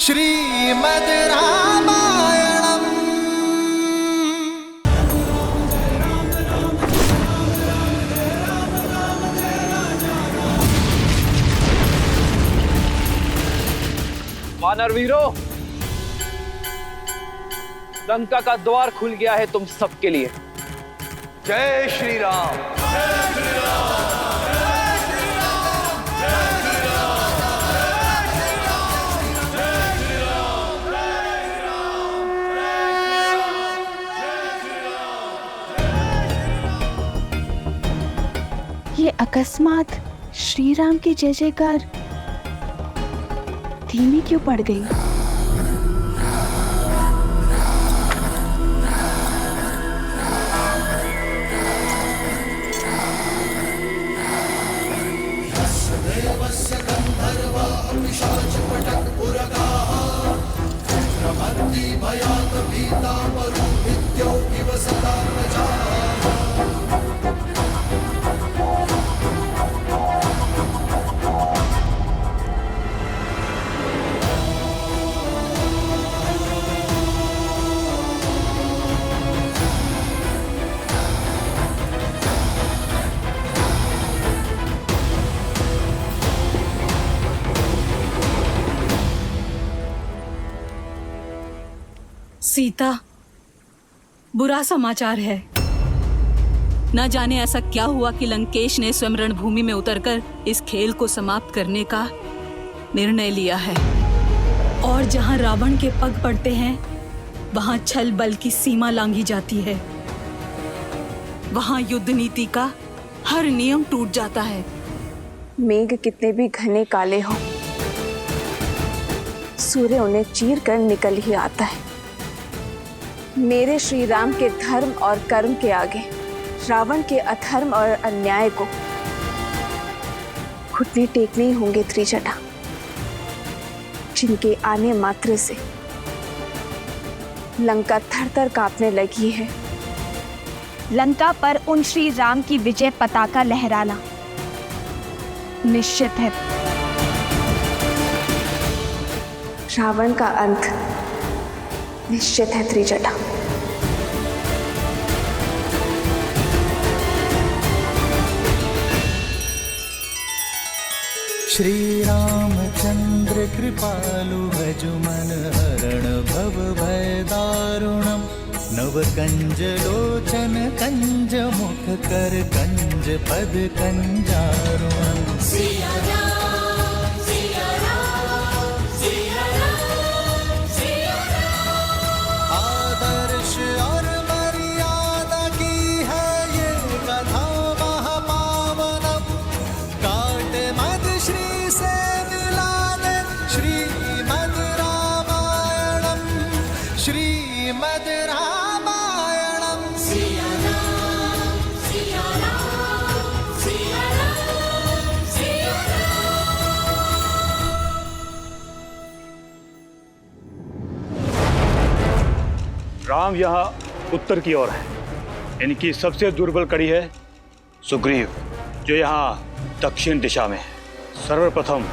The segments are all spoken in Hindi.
श्रीमद् रामायणम्। वानर वीरों, लंका का द्वार खुल गया है तुम सबके लिए। जय श्री राम। जय श्री राम। ये अकस्मात श्री राम की जय जयकार धीमी क्यों पड़ गई? सीता, बुरा समाचार है। न जाने ऐसा क्या हुआ कि लंकेश ने स्वयं रणभूमि में उतरकर इस खेल को समाप्त करने का निर्णय लिया है। और जहां रावण के पग पड़ते हैं, वहां छल बल की सीमा लांघी जाती है। वहां युद्ध नीति का हर नियम टूट जाता है। मेघ कितने भी घने काले हों, सूर्य उन्हें चीर कर निकल ही आता है। मेरे श्री राम के धर्म और कर्म के आगे रावण के अधर्म और अन्याय को घुटने टेकने ही होंगे त्रिजटा, जिनके आने मात्र से लंका थर-थर कांपने लगी है। लंका पर उन श्री राम की विजय पताका लहराना निश्चित है। रावण का अंत निश्चित है त्रिजटा। श्री रामचंद्र कृपालु भजु मन हरण भव भय दारुणम। नव कंज लोचन कंज मुख कर कंज पद कंजारुणम। श्रीमद् रामायणम्। राम यहाँ उत्तर की ओर है। इनकी सबसे दुर्बल कड़ी है सुग्रीव, जो यहाँ दक्षिण दिशा में है। सर्वप्रथम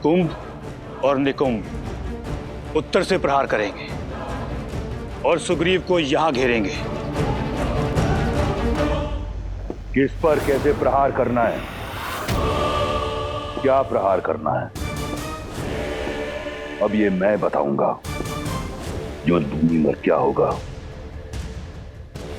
कुंभ और निकुंभ उत्तर से प्रहार करेंगे और सुग्रीव को यहाँ घेरेंगे। किस पर कैसे प्रहार करना है, क्या प्रहार करना है, अब ये मैं बताऊंगा। युद्ध भूमि में क्या होगा,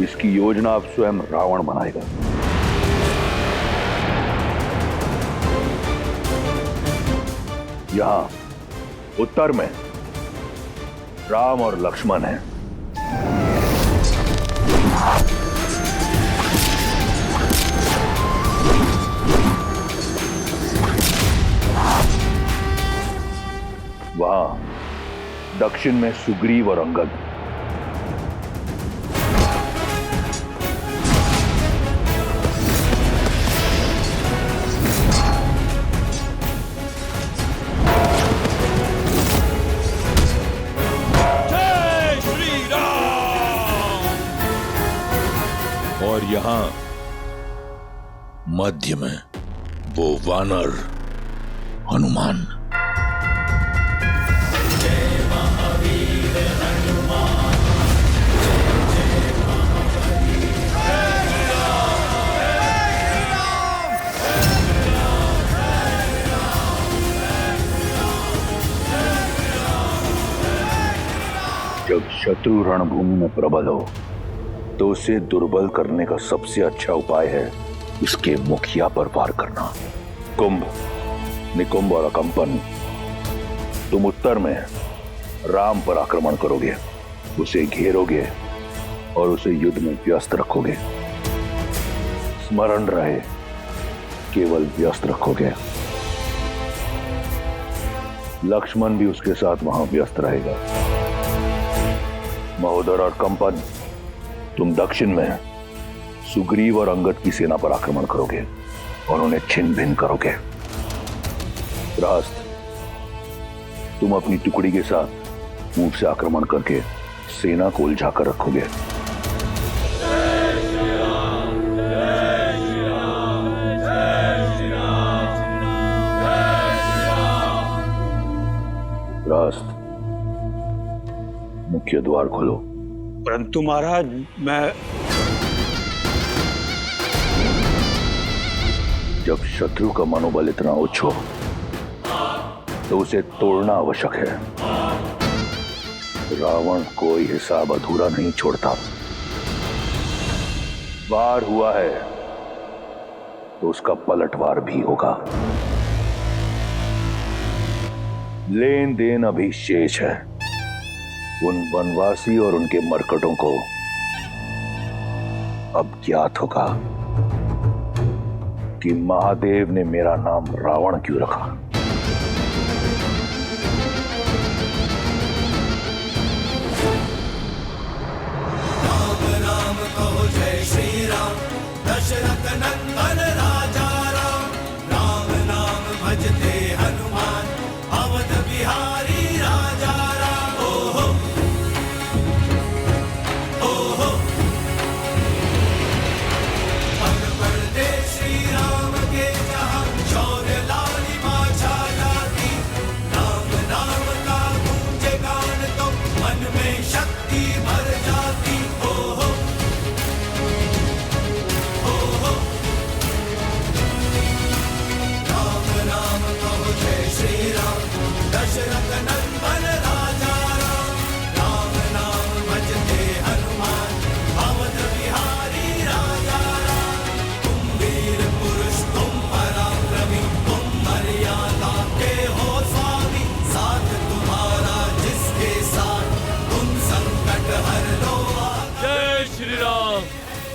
इसकी योजना अब स्वयं रावण बनाएगा। यहां उत्तर में राम और लक्ष्मण हैं। वहां दक्षिण में सुग्रीव और अंगद। जय श्री राम। और यहां मध्य में वो वानर हनुमान। जब शत्रु रणभूमि में प्रबल हो तो उसे दुर्बल करने का सबसे अच्छा उपाय है उसके मुखिया पर वार करना। कुंभ, निकुंभ और अकंपन, तुम उत्तर में राम पर आक्रमण करोगे, उसे घेरोगे और उसे युद्ध में व्यस्त रखोगे। स्मरण रहे, केवल व्यस्त रखोगे। लक्ष्मण भी उसके साथ वहां व्यस्त रहेगा। महोदर और कंपन, तुम दक्षिण में सुग्रीव और अंगद की सेना पर आक्रमण करोगे और उन्हें छिन्न भिन्न करोगे। रास्त, तुम अपनी टुकड़ी के साथ पूर्व से आक्रमण करके सेना को उलझाकर रखोगे। रास्त, मुख्य द्वार खोलो। परंतु महाराज, मैं जब शत्रु का मनोबल इतना उच्च हो तो उसे तोड़ना आवश्यक है। रावण कोई हिसाब अधूरा नहीं छोड़ता। वार हुआ है तो उसका पलटवार भी होगा। लेन देन अभी शेष है। उन वनवासी और उनके मरकटों को अब ज्ञात होगा कि महादेव ने मेरा नाम रावण क्यों रखा। राम कहो जय श्री राम, दशरथ नंदन राजा राम। राम नाम भजते हनुमान, अवध बिहारी राजा राम। ओहो ओहो, पग पड़ते श्री राम के जहाँ, शौर्य लालिमा छा जाती। राम नाम का गूंजे गान तो मन में शक्ति भर जाती। ओहो ओहो, राम राम कहो जय श्री राम, दशरथ नंदन राजा राम। राम नाम भजते हनुमान, अवध बिहारी राजा राम। तुम वीर पुरुष, तुम पराक्रमी, तुम मर्यादा के हो स्वामी। साथ तुम्हारा जिसके साथ, तुम संकट हर लो। जय श्री राम।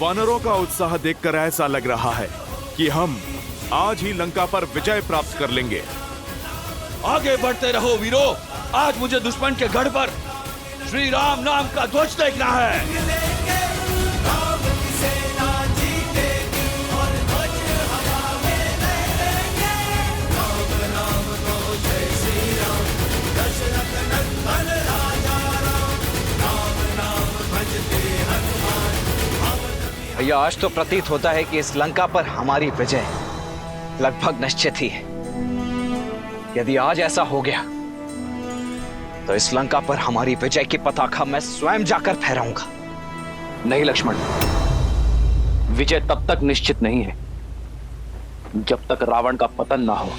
वानरों का उत्साह देखकर ऐसा लग रहा है कि हम आज ही लंका पर विजय प्राप्त कर लेंगे। आगे बढ़ते रहो वीरों, आज मुझे दुश्मन के गढ़ पर श्री राम नाम का ध्वज देखना है। राम की सेना जीतेगी और ध्वज हवा में लहरेंगे। राम नाम कहो जय श्री राम, दशरथ नंदन राजा राम। राम नाम भजते हनुमान, भैया, आज तो प्रतीत होता है कि इस लंका पर हमारी विजय लगभग निश्चित ही है। यदि आज ऐसा हो गया तो इस लंका पर हमारी विजय की पताका मैं स्वयं जाकर फहराऊंगा। नहीं लक्ष्मण, विजय तब तक निश्चित नहीं है जब तक रावण का पतन ना हो।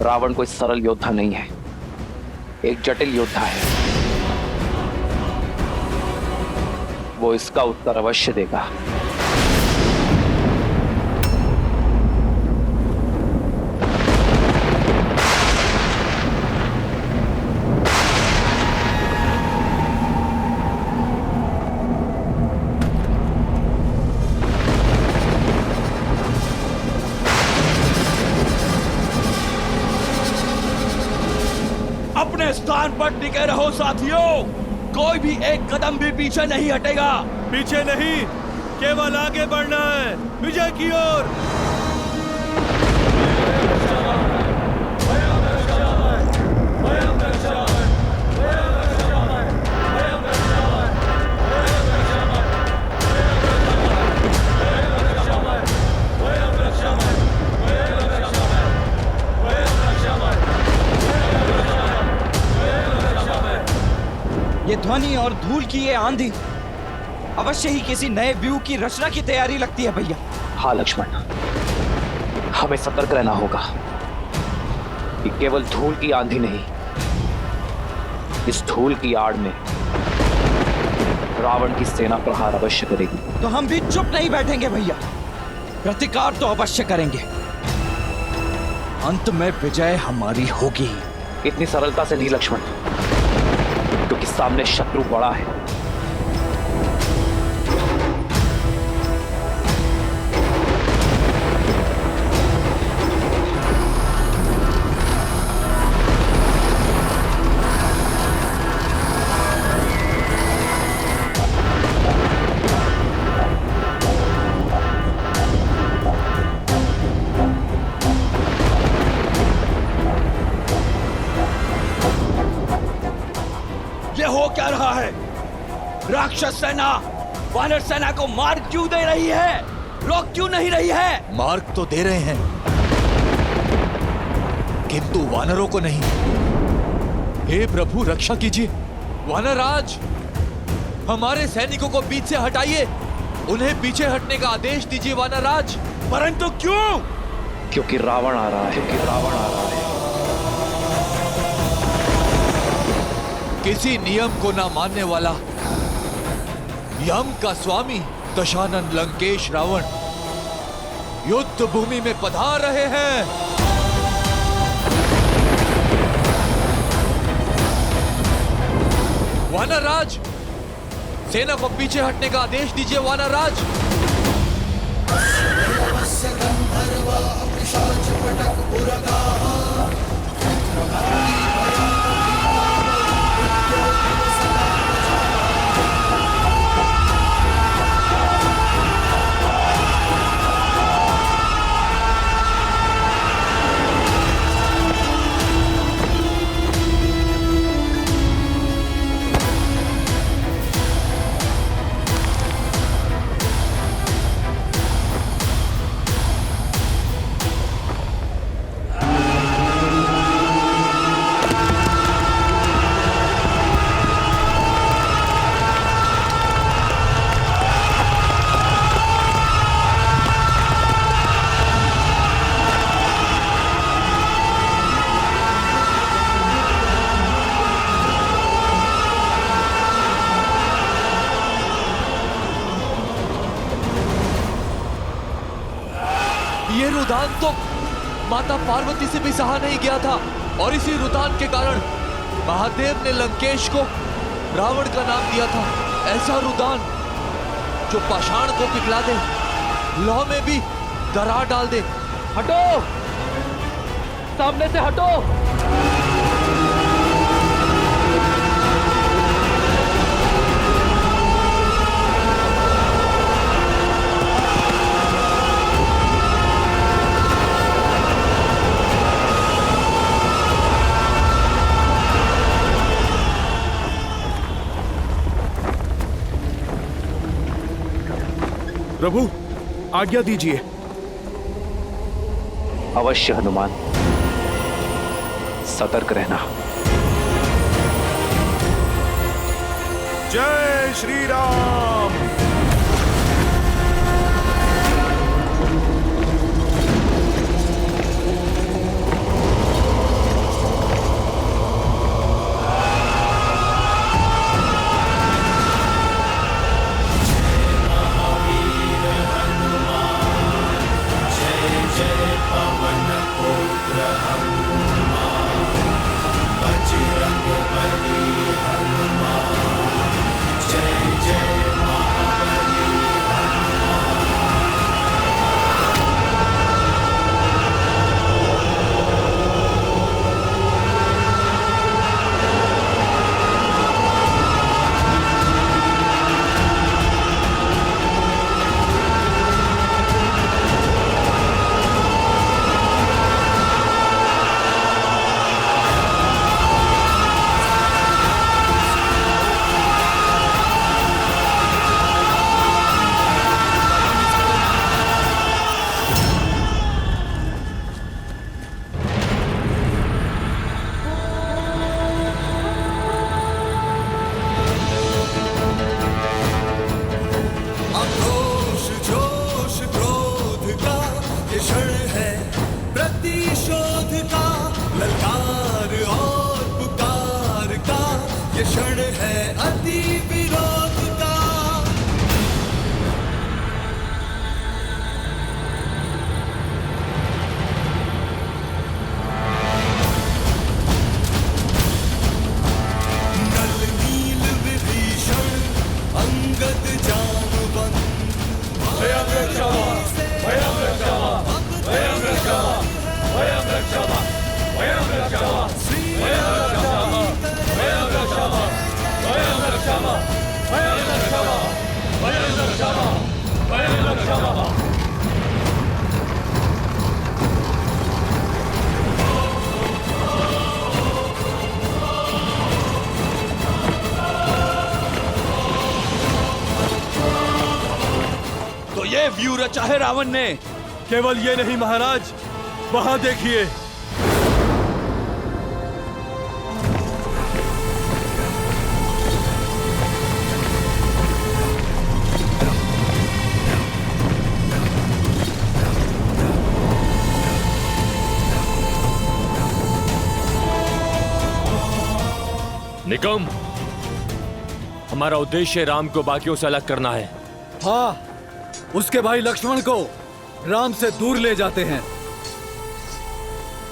रावण कोई सरल योद्धा नहीं है, एक जटिल योद्धा है। वो इसका उत्तर अवश्य देगा। अपने स्थान पर टिके रहो साथियों, कोई भी एक कदम भी पीछे नहीं हटेगा। पीछे नहीं, केवल आगे बढ़ना है, विजय की ओर। ये ध्वनि और धूल की ये आंधी अवश्य ही किसी नए व्यूह की रचना की तैयारी लगती है भैया। हाँ लक्ष्मण, हमें सतर्क रहना होगा कि केवल धूल की आंधी नहीं, इस धूल की आड़ में रावण की सेना प्रहार अवश्य करेगी। तो हम भी चुप नहीं बैठेंगे भैया, प्रतिकार तो अवश्य करेंगे। अंत में विजय हमारी होगी। इतनी सरलता से नहीं लक्ष्मण, क्योंकि सामने शत्रु बड़ा है। ये हो क्या रहा है? राक्षस सेना वानर सेना को मार क्यों दे रही है? रोक क्यों नहीं रही है? मार्ग तो दे रहे हैं, किंतु वानरों को नहीं। हे प्रभु रक्षा कीजिए। वानरराज, हमारे सैनिकों को बीच से हटाइए, उन्हें पीछे हटने का आदेश दीजिए वानरराज। परंतु क्यों? क्योंकि रावण आ रहा है, किसी नियम को ना मानने वाला यम का स्वामी दशानन लंकेश रावण युद्ध भूमि में पधार रहे हैं। वानरराज, सेना को पीछे हटने का आदेश दीजिए वानरराज। ये रुदान तो माता पार्वती से भी सहा नहीं गया था, और इसी रुदान के कारण महादेव ने लंकेश को रावण का नाम दिया था। ऐसा रुदान जो पाषाण को पिघला दे, लौह में भी दरार डाल दे। हटो, सामने से हटो। प्रभु आज्ञा दीजिए। अवश्य हनुमान, सतर्क रहना। जय श्री राम। बजरंग बली हनुमान, जय जय महावीर व्यूह रचा है रावण ने। केवल ये नहीं महाराज, वहां देखिए। निकम, हमारा उद्देश्य राम को बाकियों से अलग करना है। हाँ, उसके भाई लक्ष्मण को राम से दूर ले जाते हैं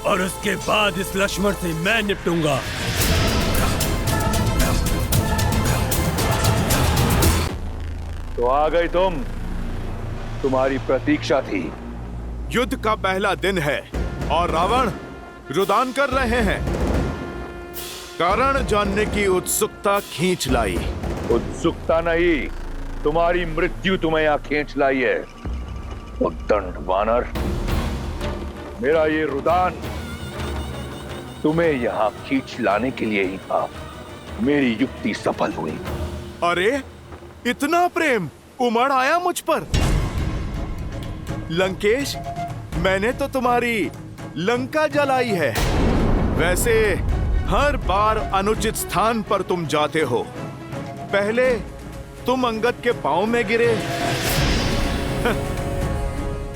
और उसके बाद इस लक्ष्मण से मैं निपटूंगा। तो आ गई तुम, तुम्हारी प्रतीक्षा थी। युद्ध का पहला दिन है और रावण रुदान कर रहे हैं। कारण जानने की उत्सुकता खींच लाई। उत्सुकता नहीं, तुम्हारी मृत्यु तुम्हें यहां खींच लाई है। उद्दंड वानर, मेरा ये रुदान तुम्हें यहां खींच लाने के लिए ही था। मेरी युक्ति सफल हुई। अरे, इतना प्रेम उमड़ आया मुझ पर। लंकेश, मैंने तो तुम्हारी लंका जलाई है। वैसे हर बार अनुचित स्थान पर तुम जाते हो। पहले तुम अंगद के पांव में गिरे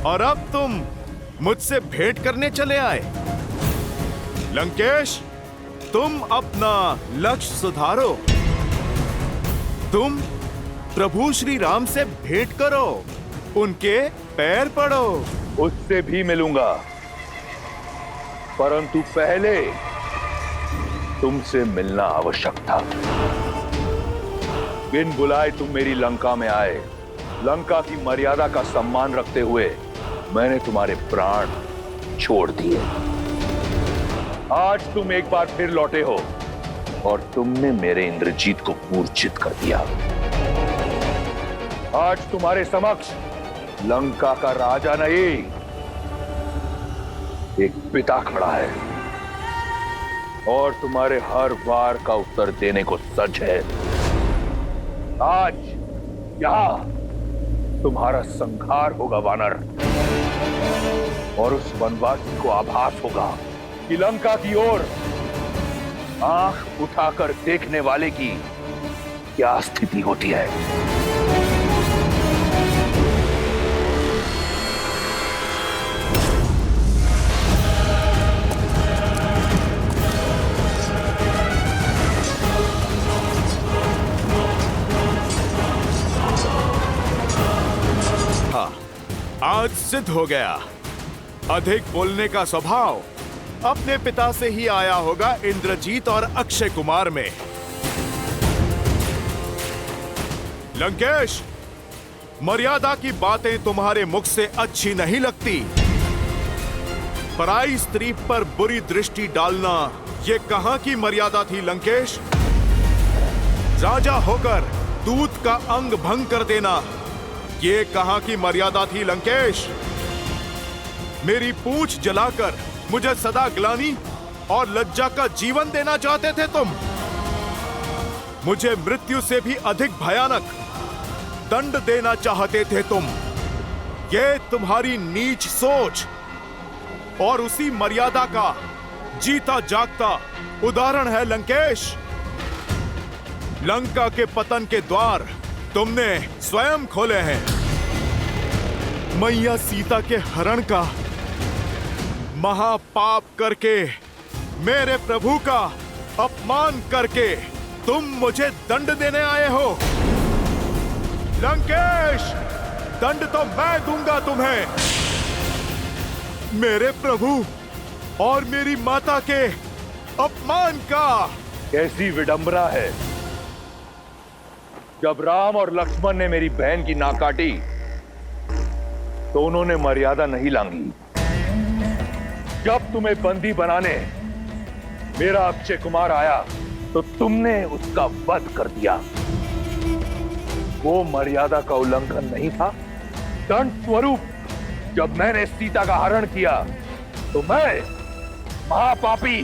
और अब तुम मुझसे भेंट करने चले आए। लंकेश, तुम अपना लक्ष्य सुधारो। तुम प्रभु श्री राम से भेंट करो, उनके पैर पड़ो। उससे भी मिलूंगा, परंतु पहले तुमसे मिलना आवश्यक था। बिन बुलाए तुम मेरी लंका में आए। लंका की मर्यादा का सम्मान रखते हुए मैंने तुम्हारे प्राण छोड़ दिए। आज तुम एक बार फिर लौटे हो और तुमने मेरे इंद्रजीत को मूर्छित कर दिया। आज तुम्हारे समक्ष लंका का राजा नहीं, एक पिता खड़ा है और तुम्हारे हर वार का उत्तर देने को सच है। आज यहां तुम्हारा संहार होगा वानर, और उस वनवासी को आभास होगा कि लंका की ओर आंख उठाकर देखने वाले की क्या स्थिति होती है। आज सिद्ध हो गया, अधिक बोलने का स्वभाव अपने पिता से ही आया होगा इंद्रजीत और अक्षय कुमार में। लंकेश, मर्यादा की बातें तुम्हारे मुख से अच्छी नहीं लगती। पराई स्त्री पर बुरी दृष्टि डालना ये कहां की मर्यादा थी लंकेश? राजा होकर दूत का अंग भंग कर देना ये कहां की मर्यादा थी लंकेश? मेरी पूंछ जलाकर मुझे सदा ग्लानि और लज्जा का जीवन देना चाहते थे तुम। मुझे मृत्यु से भी अधिक भयानक दंड देना चाहते थे तुम। ये तुम्हारी नीच सोच और उसी मर्यादा का जीता जागता उदाहरण है लंकेश। लंका के पतन के द्वार तुमने स्वयं खोले हैं। मैया सीता के हरण का महापाप करके, मेरे प्रभु का अपमान करके तुम मुझे दंड देने आए हो। लंकेश, दंड तो मैं दूंगा तुम्हें। मेरे प्रभु और मेरी माता के अपमान का। कैसी विडंबना है, जब राम और लक्ष्मण ने मेरी बहन की नाक काटी तो उन्होंने मर्यादा नहीं लांगी। जब तुम्हें बंदी बनाने मेरा अक्षय कुमार आया तो तुमने उसका वध कर दिया। वो मर्यादा का उल्लंघन नहीं था। दंड स्वरूप जब मैंने सीता का हरण किया तो मैं महापापी,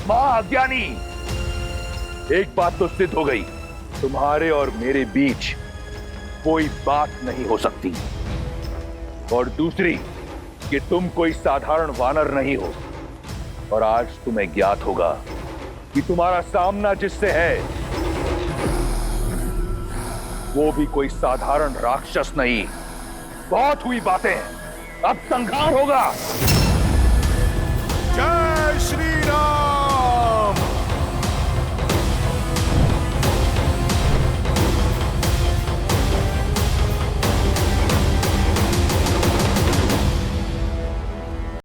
महाअज्ञानी। एक बात तो सिद्ध हो गई, तुम्हारे और मेरे बीच कोई बात नहीं हो सकती। और दूसरी कि तुम कोई साधारण वानर नहीं हो। और आज तुम्हें ज्ञात होगा कि तुम्हारा सामना जिससे है वो भी कोई साधारण राक्षस नहीं। बहुत हुई बातें, अब संहार होगा। जय